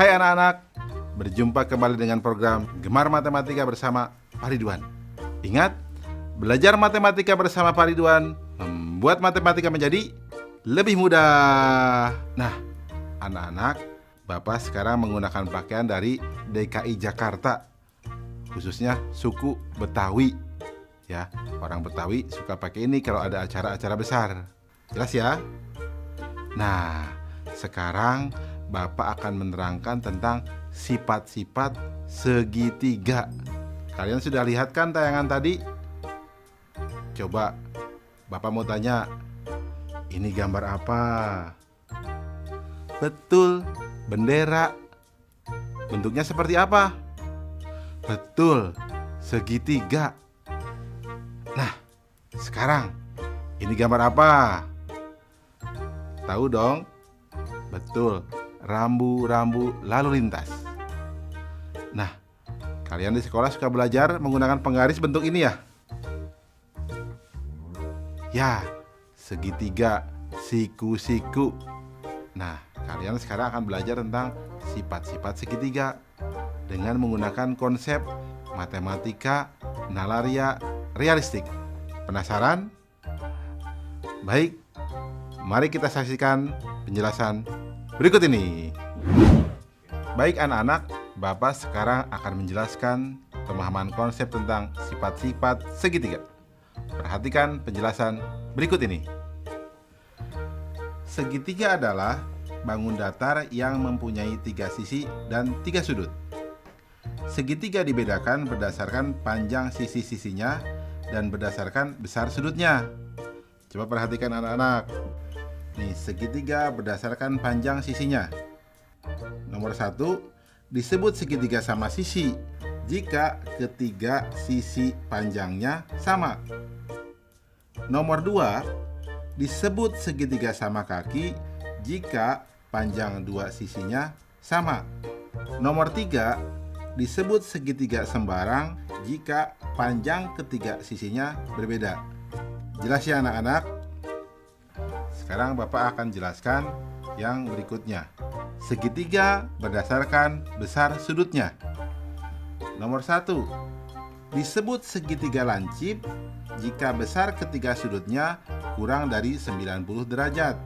Hai anak-anak, berjumpa kembali dengan program Gemar Matematika bersama Pak Ridwan. Ingat, belajar matematika bersama Pak Ridwan membuat matematika menjadi lebih mudah. Nah, anak-anak, Bapak sekarang menggunakan pakaian dari DKI Jakarta, khususnya suku Betawi. Ya, orang Betawi suka pakai ini kalau ada acara-acara besar. Jelas ya? Nah, sekarang Bapak akan menerangkan tentang sifat-sifat segitiga. Kalian sudah lihat kan tayangan tadi? Coba Bapak mau tanya, ini gambar apa? Betul, bendera. Bentuknya seperti apa? Betul, segitiga. Nah, sekarang ini gambar apa? Tahu dong? Betul, rambu-rambu lalu lintas. Nah, kalian di sekolah suka belajar menggunakan penggaris bentuk ini ya? Ya, segitiga, siku-siku. Nah, kalian sekarang akan belajar tentang sifat-sifat segitiga dengan menggunakan konsep matematika nalaria realistik. Penasaran? Baik, mari kita saksikan penjelasan berikut ini. Baik anak-anak, Bapak sekarang akan menjelaskan pemahaman konsep tentang sifat-sifat segitiga. Perhatikan penjelasan berikut ini. Segitiga adalah bangun datar yang mempunyai 3 sisi dan 3 sudut. Segitiga dibedakan berdasarkan panjang sisi-sisinya dan berdasarkan besar sudutnya. Coba perhatikan anak-anak. Nih, segitiga berdasarkan panjang sisinya. Nomor 1, disebut segitiga sama sisi jika ketiga sisi panjangnya sama. Nomor 2, disebut segitiga sama kaki jika panjang 2 sisinya sama. Nomor 3, disebut segitiga sembarang jika panjang ketiga sisinya berbeda. Jelas ya anak-anak? Sekarang Bapak akan jelaskan yang berikutnya. Segitiga berdasarkan besar sudutnya. Nomor 1, disebut segitiga lancip jika besar ketiga sudutnya kurang dari 90 derajat.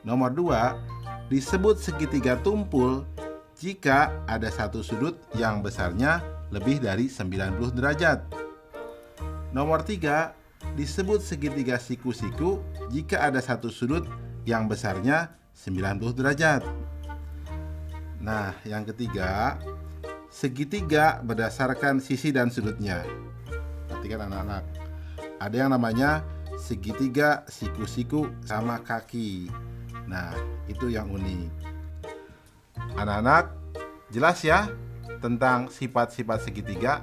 Nomor 2, disebut segitiga tumpul jika ada satu sudut yang besarnya lebih dari 90 derajat. Nomor 3, disebut segitiga siku-siku jika ada satu sudut yang besarnya 90 derajat. Nah, yang ketiga, segitiga berdasarkan sisi dan sudutnya. Perhatikan anak-anak, ada yang namanya segitiga siku-siku sama kaki. Nah, itu yang unik. Anak-anak, jelas ya tentang sifat-sifat segitiga?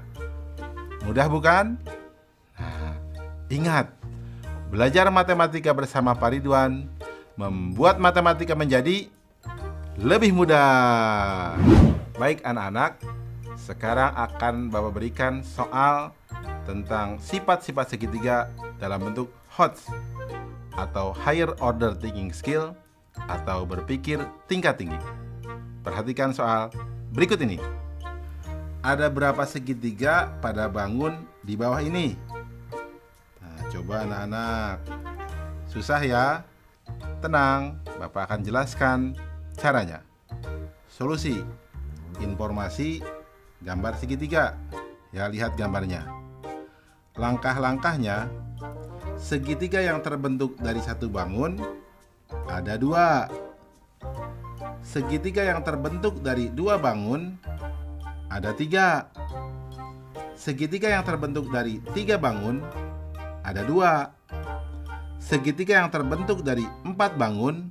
Mudah bukan? Nah, ingat, belajar matematika bersama Pak Ridwan membuat matematika menjadi lebih mudah. Baik anak-anak, sekarang akan Bapak berikan soal tentang sifat-sifat segitiga dalam bentuk HOTS atau Higher Order Thinking Skill atau berpikir tingkat tinggi. Perhatikan soal berikut ini. Ada berapa segitiga pada bangun di bawah ini? Nah, coba anak-anak. Susah ya? Tenang, Bapak akan jelaskan caranya. Solusi, informasi, gambar segitiga. Ya, lihat gambarnya. Langkah-langkahnya, segitiga yang terbentuk dari satu bangun ada 2. Segitiga yang terbentuk dari 2 bangun ada 3. Segitiga yang terbentuk dari 3 bangun ada 2. Segitiga yang terbentuk dari 4 bangun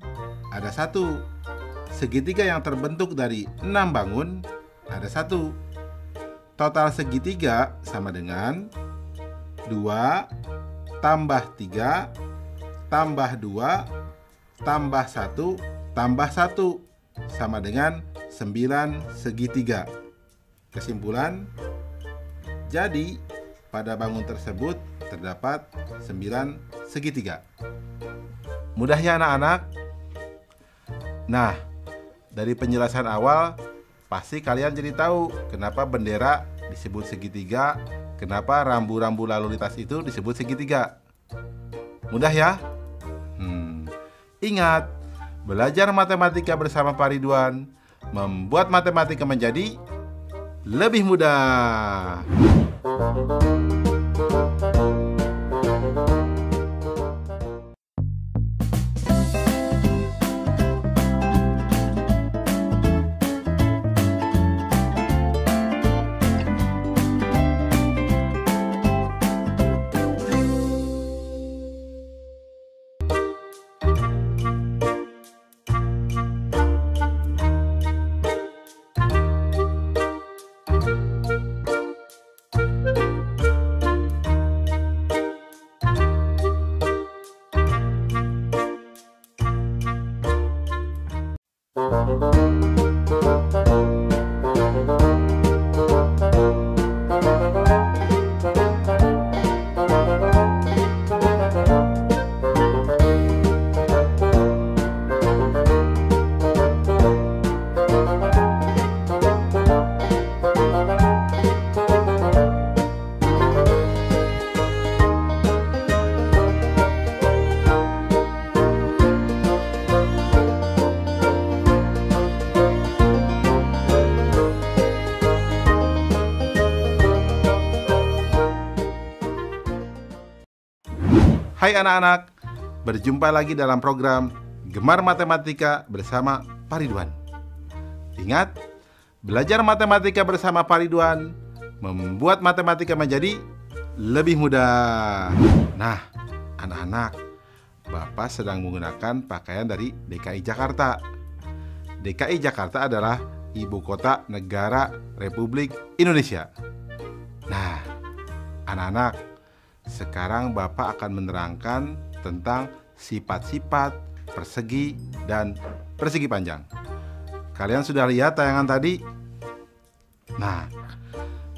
ada 1. Segitiga yang terbentuk dari 6 bangun ada 1. Total segitiga sama dengan 2 tambah 3 tambah 2 tambah 1 tambah 1 sama dengan 9 segitiga. Kesimpulan, jadi pada bangun tersebut terdapat 9 segitiga. Mudah ya anak-anak? Nah, dari penjelasan awal pasti kalian jadi tahu kenapa bendera disebut segitiga, kenapa rambu-rambu lalu lintas itu disebut segitiga. Mudah ya? Ingat, belajar matematika bersama Pak Ridwan membuat matematika menjadi lebih mudah. Hai anak-anak, berjumpa lagi dalam program Gemar Matematika bersama Pak Ridwan. Ingat, belajar matematika bersama Pak Ridwan membuat matematika menjadi lebih mudah. Nah, anak-anak, Bapak sedang menggunakan pakaian dari DKI Jakarta. DKI Jakarta adalah ibu kota negara Republik Indonesia. Nah, anak-anak, sekarang Bapak akan menerangkan tentang sifat-sifat persegi dan persegi panjang. Kalian sudah lihat tayangan tadi? Nah,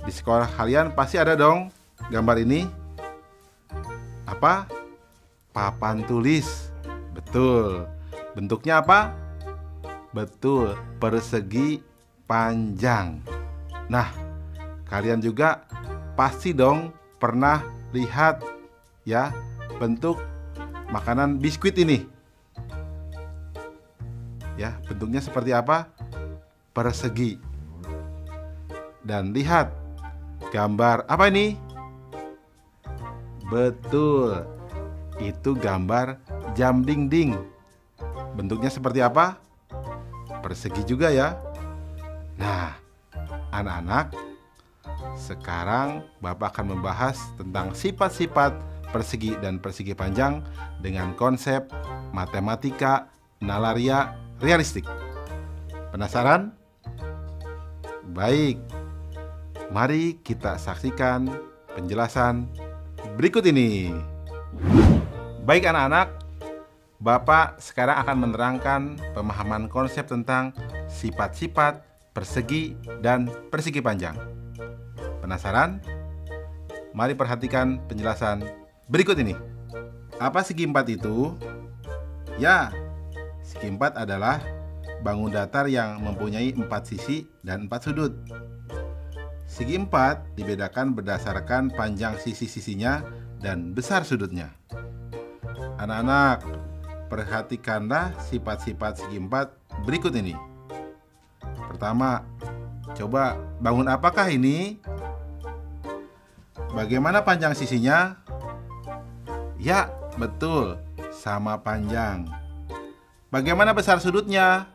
di sekolah kalian pasti ada dong gambar ini. Apa? Papan tulis. Betul. Bentuknya apa? Betul, persegi panjang. Nah, kalian juga pasti dong pernah lihat ya bentuk makanan biskuit ini. Ya, bentuknya seperti apa? Persegi. Dan lihat gambar apa ini? Betul. Itu gambar jam dinding. Bentuknya seperti apa? Persegi juga ya. Nah, anak-anak, sekarang Bapak akan membahas tentang sifat-sifat persegi dan persegi panjang dengan konsep matematika nalaria realistik. Penasaran? Baik, mari kita saksikan penjelasan berikut ini. Baik anak-anak, Bapak sekarang akan menerangkan pemahaman konsep tentang sifat-sifat persegi dan persegi panjang. Penasaran? Mari perhatikan penjelasan berikut ini. Apa segi empat itu? Ya, segi empat adalah bangun datar yang mempunyai 4 sisi dan 4 sudut. Segi empat dibedakan berdasarkan panjang sisi-sisinya dan besar sudutnya. Anak-anak, perhatikanlah sifat-sifat segi empat berikut ini. Pertama, coba bangun apakah ini? Bagaimana panjang sisinya? Ya, betul, sama panjang. Bagaimana besar sudutnya?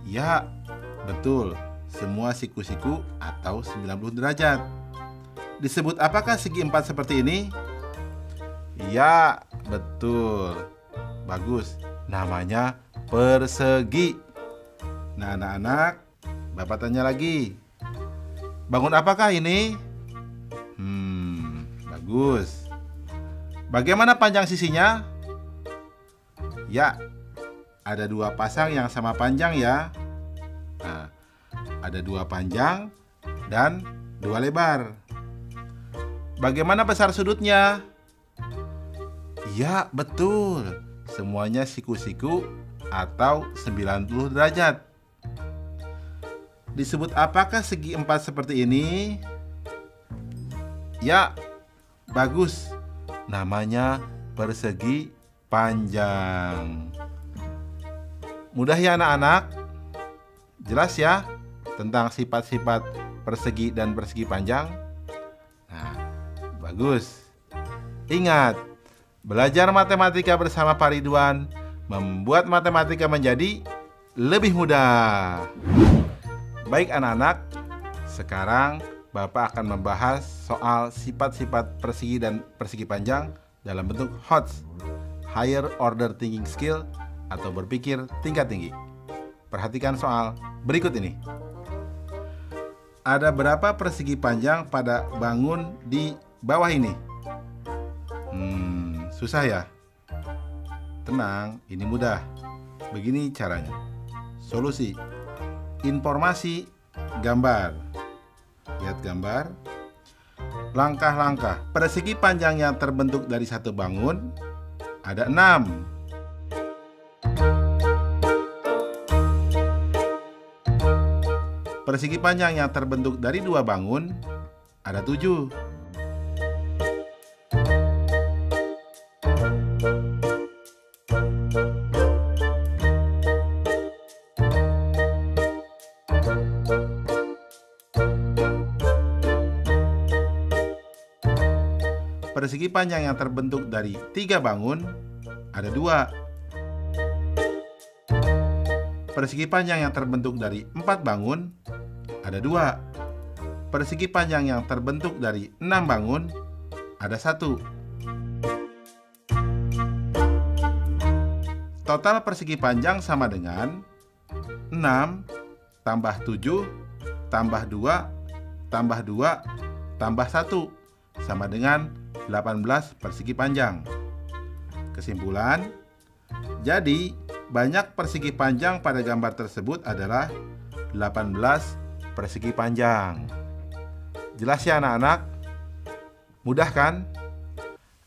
Ya, betul. Semua siku-siku atau 90 derajat. Disebut apakah segi 4 seperti ini? Ya, betul. Bagus. Namanya persegi. Nah, anak-anak, Bapak tanya lagi. Bangun apakah ini? Bagus. Bagaimana panjang sisinya? Ya, ada 2 pasang yang sama panjang ya. Nah, ada 2 panjang dan 2 lebar. Bagaimana besar sudutnya? Ya, betul. Semuanya siku-siku atau 90 derajat. Disebut apakah segi 4 seperti ini? Ya, bagus. Namanya persegi panjang. Mudah ya anak-anak? Jelas ya tentang sifat-sifat persegi dan persegi panjang? Nah, bagus. Ingat, belajar matematika bersama Pak Ridwan membuat matematika menjadi lebih mudah. Baik anak-anak, sekarang Bapak akan membahas soal sifat-sifat persegi dan persegi panjang dalam bentuk HOTS, Higher Order Thinking Skill, atau berpikir tingkat tinggi. Perhatikan soal berikut ini. Ada berapa persegi panjang pada bangun di bawah ini? Susah ya? Tenang, ini mudah. Begini caranya. Solusi. Informasi, gambar. Lihat gambar. Langkah-langkah. Persegi panjang yang terbentuk dari satu bangun ada 6. Persegi panjang yang terbentuk dari 2 bangun ada 7. Persegi panjang yang terbentuk dari 3 bangun ada 2. Persegi panjang yang terbentuk dari 4 bangun ada 2. Persegi panjang yang terbentuk dari 6 bangun ada 1. Total persegi panjang sama dengan 6 tambah 7 tambah 2 tambah 2 tambah 1 sama dengan 18 persegi panjang. Kesimpulan, jadi banyak persegi panjang pada gambar tersebut adalah 18 persegi panjang. Jelas ya anak-anak? Mudah kan?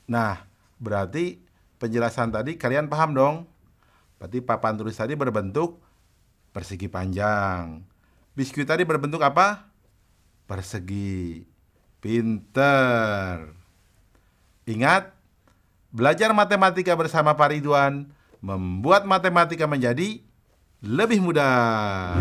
Nah, berarti penjelasan tadi kalian paham dong? Berarti papan tulis tadi berbentuk persegi panjang. Biskuit tadi berbentuk apa? Persegi. Pinter. Ingat, belajar matematika bersama Pak Ridwan membuat matematika menjadi lebih mudah.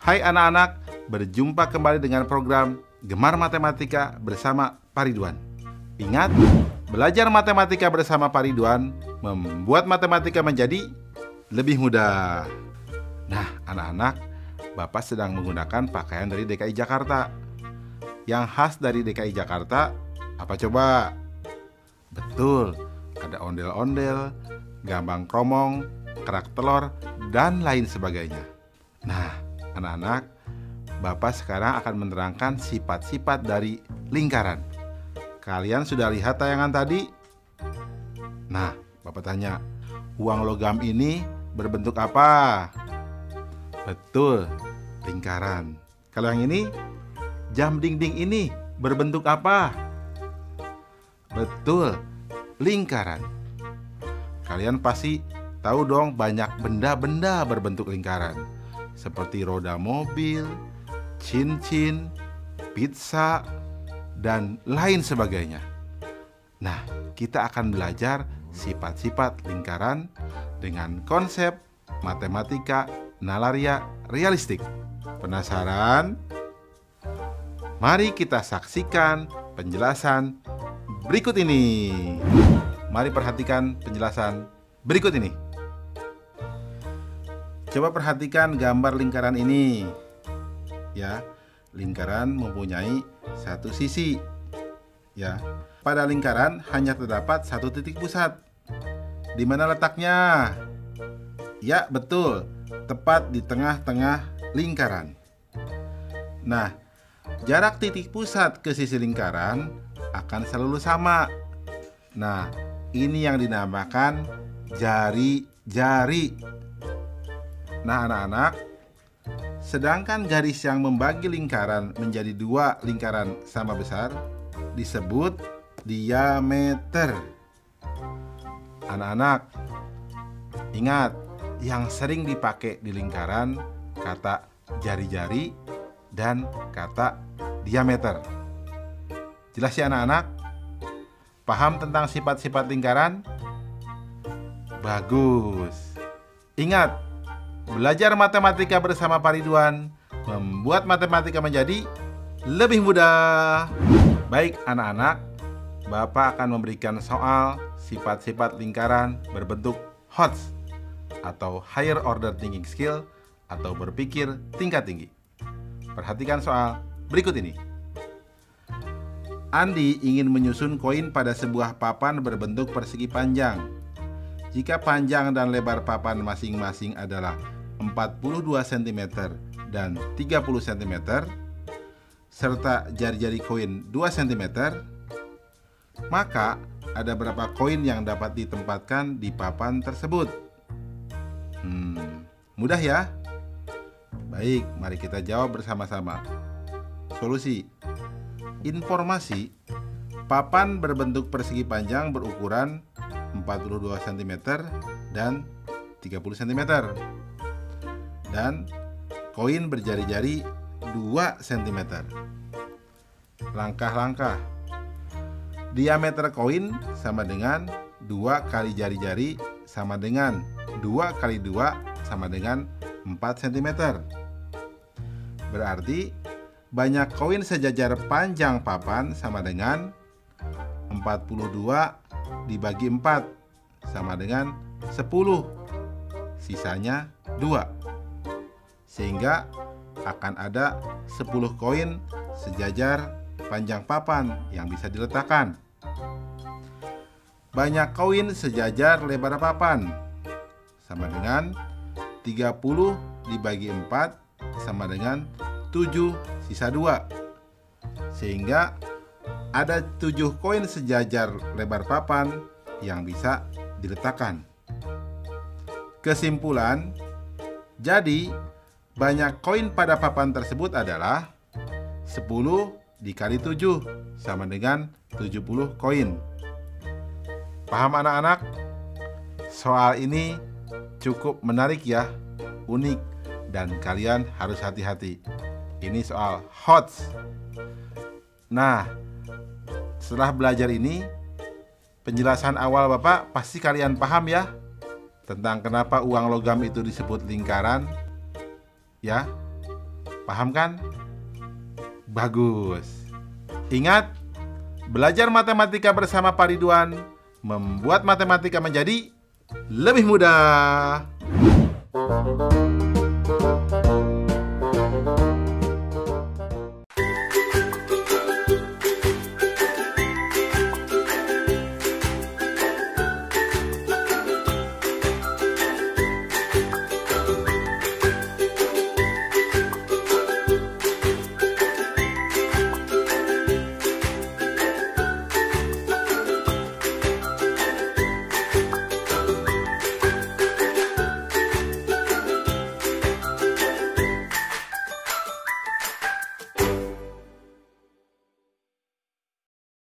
Hai anak-anak, berjumpa kembali dengan program Gemar Matematika bersama Pak Ridwan. Ingat, belajar matematika bersama Pak Ridwan membuat matematika menjadi lebih mudah. Nah, anak-anak, Bapak sedang menggunakan pakaian dari DKI Jakarta. yang khas dari DKI Jakarta apa coba? Betul, ada ondel-ondel, gambang kromong, kerak telur, dan lain sebagainya. Nah, anak-anak, Bapak sekarang akan menerangkan sifat-sifat dari lingkaran. Kalian sudah lihat tayangan tadi? Nah, Bapak tanya, uang logam ini berbentuk apa? Betul, lingkaran. Kalau yang ini, jam dinding ini berbentuk apa? Betul, lingkaran. Kalian pasti tahu dong banyak benda-benda berbentuk lingkaran, seperti roda mobil, cincin, pizza, dan lain sebagainya. Nah, kita akan belajar sifat-sifat lingkaran dengan konsep matematika nalaria realistik. Penasaran? Mari kita saksikan penjelasan berikut ini. Mari perhatikan penjelasan berikut ini. Coba perhatikan gambar lingkaran ini. Ya, lingkaran mempunyai satu sisi. Ya, pada lingkaran hanya terdapat satu titik pusat. Di mana letaknya? Ya, betul, tepat di tengah-tengah lingkaran. Nah, jarak titik pusat ke sisi lingkaran akan selalu sama. Nah, ini yang dinamakan jari-jari. Nah, anak-anak, sedangkan garis yang membagi lingkaran menjadi dua lingkaran sama besar disebut diameter. Anak-anak, ingat, yang sering dipakai di lingkaran kata jari-jari dan kata diameter. Jelas ya anak-anak? Paham tentang sifat-sifat lingkaran? Bagus. Ingat, belajar matematika bersama Pak Ridwan membuat matematika menjadi lebih mudah. Baik anak-anak, Bapak akan memberikan soal sifat-sifat lingkaran berbentuk HOTS atau Higher Order Thinking Skill atau berpikir tingkat tinggi. Perhatikan soal berikut ini. Andi ingin menyusun koin pada sebuah papan berbentuk persegi panjang. Jika panjang dan lebar papan masing-masing adalah 42 cm dan 30 cm, serta jari-jari koin 2 cm, maka ada berapa koin yang dapat ditempatkan di papan tersebut? Mudah ya? Baik, mari kita jawab bersama-sama. Solusi. Informasi, papan berbentuk persegi panjang berukuran 42 cm dan 30 cm. Dan koin berjari-jari 2 cm. Langkah-langkah. Diameter koin sama dengan 2 kali jari-jari sama dengan 2 kali 2 sama dengan 4 cm. Berarti banyak koin sejajar panjang papan sama dengan 42 dibagi 4 sama dengan 10. Sisanya 2. Sehingga akan ada 10 koin sejajar panjang papan yang bisa diletakkan. Banyak koin sejajar lebar papan sama dengan 30 dibagi 4 sama dengan 7 sisa 2. Sehingga ada 7 koin sejajar lebar papan yang bisa diletakkan. Kesimpulan, jadi banyak koin pada papan tersebut adalah 10 dikali 7 sama dengan 70 koin. Paham anak-anak? Soal ini cukup menarik ya, unik, dan kalian harus hati-hati. Ini soal HOTS. Nah, setelah belajar ini, penjelasan awal Bapak pasti kalian paham ya, tentang kenapa uang logam itu disebut lingkaran. Ya, paham kan? Bagus. Ingat, belajar matematika bersama Pak Ridwan membuat matematika menjadi lebih mudah.